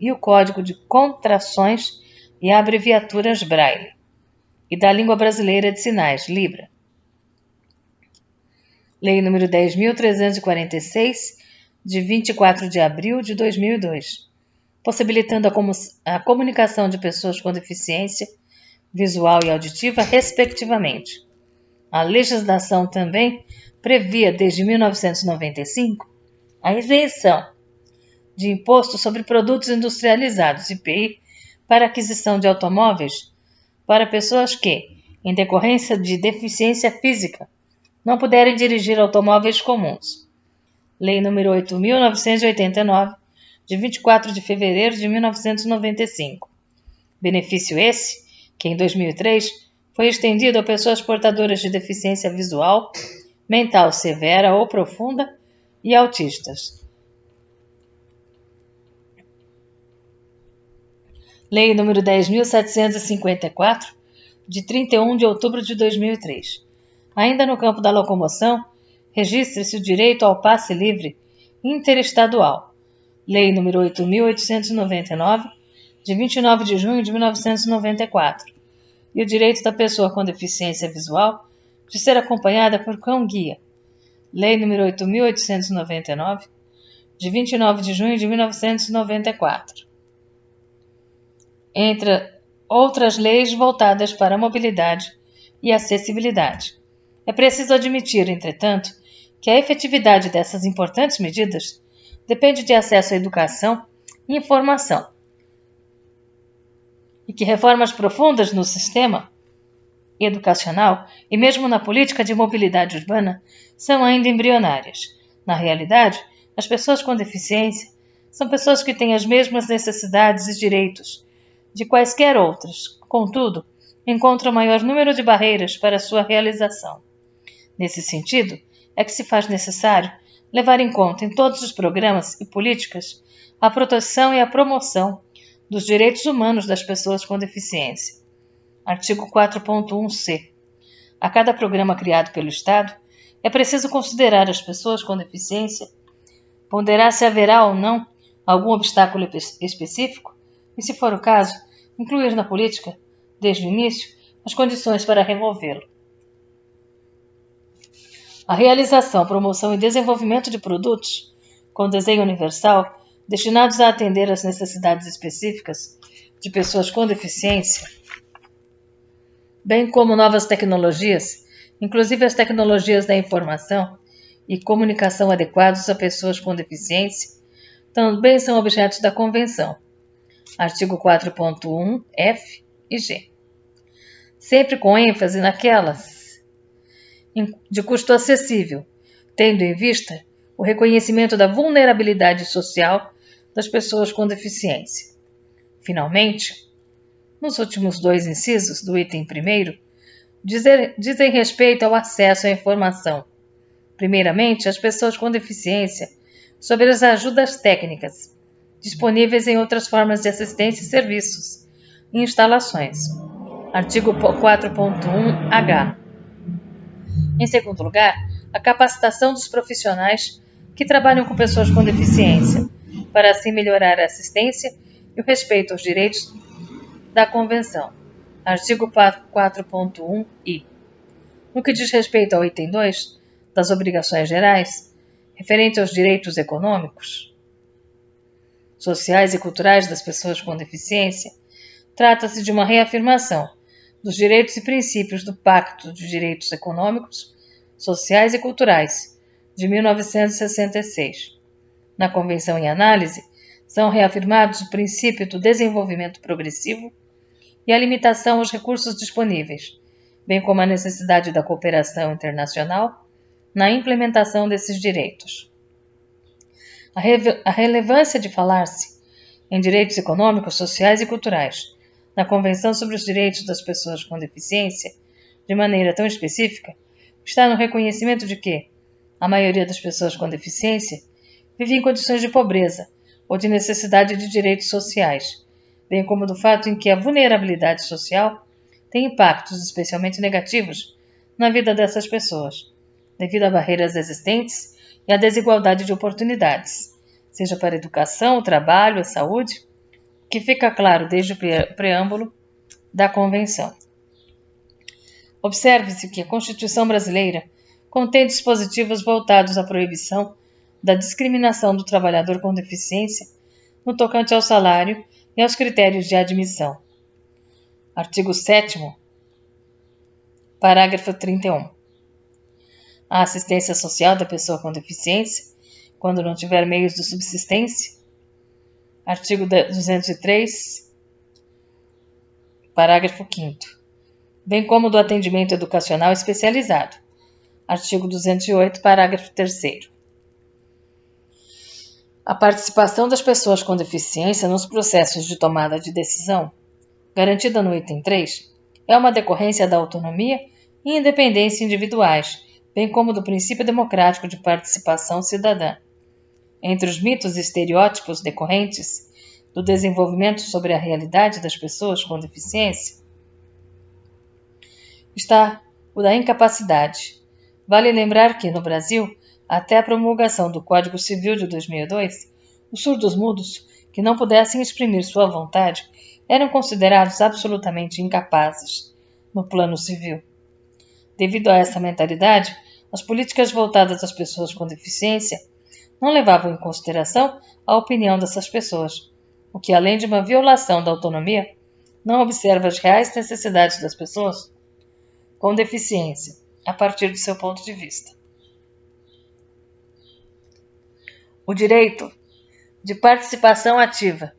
e o Código de Contrações e Abreviaturas Braille e da Língua Brasileira de Sinais, Libra. Lei nº 10.346, de 24 de abril de 2002, possibilitando a comunicação de pessoas com deficiência visual e auditiva, respectivamente. A legislação também previa, desde 1995, a isenção de imposto sobre produtos industrializados, IPI, para aquisição de automóveis para pessoas que, em decorrência de deficiência física, não puderem dirigir automóveis comuns. Lei nº 8.989, de 24 de fevereiro de 1995. Benefício esse que, em 2003, foi estendido a pessoas portadoras de deficiência visual, mental severa ou profunda e autistas. Lei nº 10.754, de 31 de outubro de 2003. Ainda no campo da locomoção, registre-se o direito ao passe livre interestadual. Lei nº 8.899, de 29 de junho de 1994. E o direito da pessoa com deficiência visual de ser acompanhada por cão-guia. Lei nº 8.899, de 29 de junho de 1994. Entre outras leis voltadas para a mobilidade e acessibilidade. É preciso admitir, entretanto, que a efetividade dessas importantes medidas depende de acesso à educação e informação, e que reformas profundas no sistema educacional e mesmo na política de mobilidade urbana são ainda embrionárias. Na realidade, as pessoas com deficiência são pessoas que têm as mesmas necessidades e direitos de quaisquer outras, contudo, encontram maior número de barreiras para sua realização. Nesse sentido, é que se faz necessário levar em conta em todos os programas e políticas a proteção e a promoção dos direitos humanos das pessoas com deficiência. Artigo 4.1c. A cada programa criado pelo Estado, é preciso considerar as pessoas com deficiência, ponderar se haverá ou não algum obstáculo específico e, se for o caso, incluir na política, desde o início, as condições para removê-lo. A realização, promoção e desenvolvimento de produtos com desenho universal destinados a atender às necessidades específicas de pessoas com deficiência, bem como novas tecnologias, inclusive as tecnologias da informação e comunicação adequados a pessoas com deficiência, também são objetos da Convenção. Artigo 4.1, F e G. Sempre com ênfase naquelas de custo acessível, tendo em vista o reconhecimento da vulnerabilidade social das pessoas com deficiência. Finalmente, nos últimos dois incisos do item 1º, dizem respeito ao acesso à informação. Primeiramente, as pessoas com deficiência sobre as ajudas técnicas disponíveis em outras formas de assistência e serviços e instalações. Artigo 4.1-H. Em segundo lugar, a capacitação dos profissionais que trabalham com pessoas com deficiência, para assim melhorar a assistência e o respeito aos direitos da Convenção. Artigo 4.1-I. No que diz respeito ao item 2 das obrigações gerais, referente aos direitos econômicos, sociais e culturais das pessoas com deficiência, trata-se de uma reafirmação dos direitos e princípios do Pacto de Direitos Econômicos, Sociais e Culturais, de 1966. Na Convenção em análise, são reafirmados o princípio do desenvolvimento progressivo e a limitação aos recursos disponíveis, bem como a necessidade da cooperação internacional na implementação desses direitos. A relevância de falar-se em direitos econômicos, sociais e culturais na Convenção sobre os Direitos das Pessoas com Deficiência, de maneira tão específica, está no reconhecimento de que a maioria das pessoas com deficiência vive em condições de pobreza ou de necessidade de direitos sociais, bem como do fato em que a vulnerabilidade social tem impactos especialmente negativos na vida dessas pessoas, devido a barreiras existentes e à desigualdade de oportunidades, seja para a educação, o trabalho, a saúde, que fica claro desde o preâmbulo da Convenção. Observe-se que a Constituição brasileira contém dispositivos voltados à proibição da discriminação do trabalhador com deficiência no tocante ao salário e aos critérios de admissão. Artigo 7º, parágrafo 31. A assistência social da pessoa com deficiência, quando não tiver meios de subsistência. Artigo 203, parágrafo 5º. Bem como do atendimento educacional especializado. Artigo 208, parágrafo 3º. A participação das pessoas com deficiência nos processos de tomada de decisão, garantida no item 3, é uma decorrência da autonomia e independência individuais, bem como do princípio democrático de participação cidadã. Entre os mitos e estereótipos decorrentes do desenvolvimento sobre a realidade das pessoas com deficiência está o da incapacidade. Vale lembrar que, no Brasil, até a promulgação do Código Civil de 2002, os surdos-mudos que não pudessem exprimir sua vontade eram considerados absolutamente incapazes no plano civil. Devido a essa mentalidade, as políticas voltadas às pessoas com deficiência não levavam em consideração a opinião dessas pessoas, o que, além de uma violação da autonomia, não observa as reais necessidades das pessoas com deficiência, a partir do seu ponto de vista. O direito de participação ativa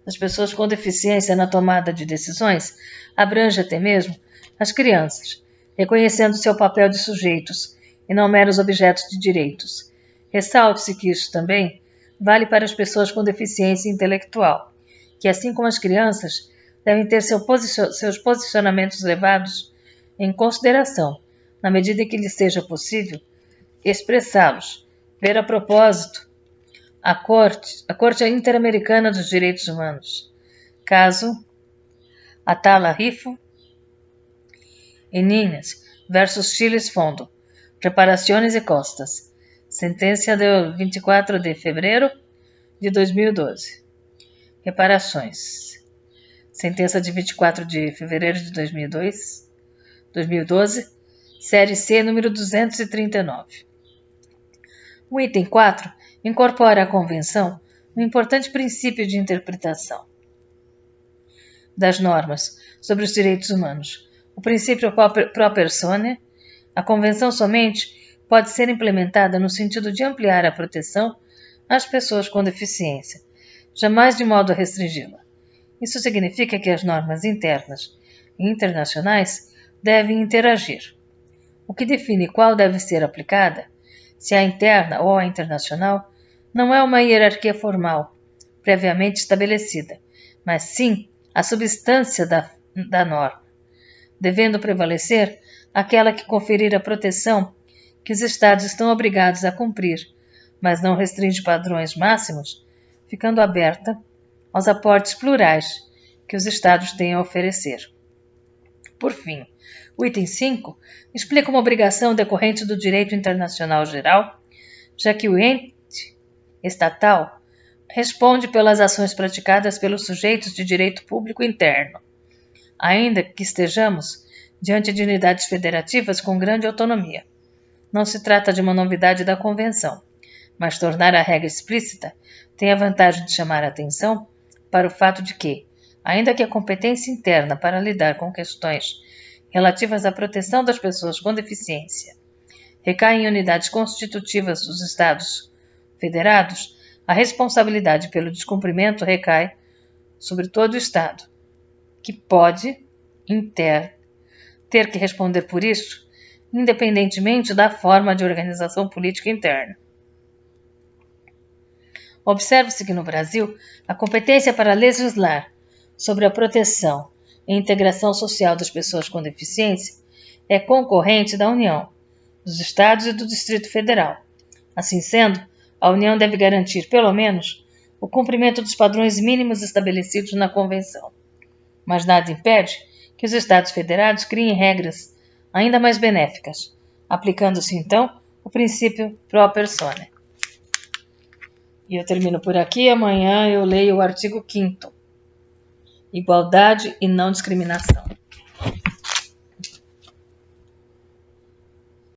das pessoas com deficiência na tomada de decisões abrange até mesmo as crianças, reconhecendo seu papel de sujeitos e não meros objetos de direitos. Ressalte-se que isso também vale para as pessoas com deficiência intelectual, que, assim como as crianças, devem ter seus posicionamentos levados em consideração, na medida em que lhes seja possível expressá-los. Ver a propósito a Corte Interamericana dos Direitos Humanos, caso Atala Rifo e Niñas versus Chiles Fondo, Reparações e Costas, sentença de 24 de fevereiro de 2012. Reparações. Sentença de 24 de fevereiro de 2012, série C, número 239. O item 4 incorpora à Convenção um importante princípio de interpretação das normas sobre os direitos humanos. O princípio pro persone. A Convenção somente pode ser implementada no sentido de ampliar a proteção às pessoas com deficiência, jamais de modo a restringi-la. Isso significa que as normas internas e internacionais devem interagir. O que define qual deve ser aplicada, se a interna ou a internacional, não é uma hierarquia formal, previamente estabelecida, mas sim a substância da norma, devendo prevalecer aquela que conferir a proteção que os Estados estão obrigados a cumprir, mas não restringe padrões máximos, ficando aberta aos aportes plurais que os Estados têm a oferecer. Por fim, o item 5 explica uma obrigação decorrente do direito internacional geral, já que o ente estatal responde pelas ações praticadas pelos sujeitos de direito público interno, ainda que estejamos diante de unidades federativas com grande autonomia. Não se trata de uma novidade da Convenção, mas tornar a regra explícita tem a vantagem de chamar a atenção para o fato de que, ainda que a competência interna para lidar com questões relativas à proteção das pessoas com deficiência recai em unidades constitutivas dos Estados federados, a responsabilidade pelo descumprimento recai sobre todo o Estado, que pode ter que responder por isso, independentemente da forma de organização política interna. Observe-se que no Brasil, a competência para legislar sobre a proteção e integração social das pessoas com deficiência é concorrente da União, dos Estados e do Distrito Federal. Assim sendo, a União deve garantir, pelo menos, o cumprimento dos padrões mínimos estabelecidos na Convenção. Mas nada impede que os Estados federados criem regras ainda mais benéficas, aplicando-se então o princípio pro persone. E eu termino por aqui. Amanhã eu leio o artigo 5º. Igualdade e não discriminação.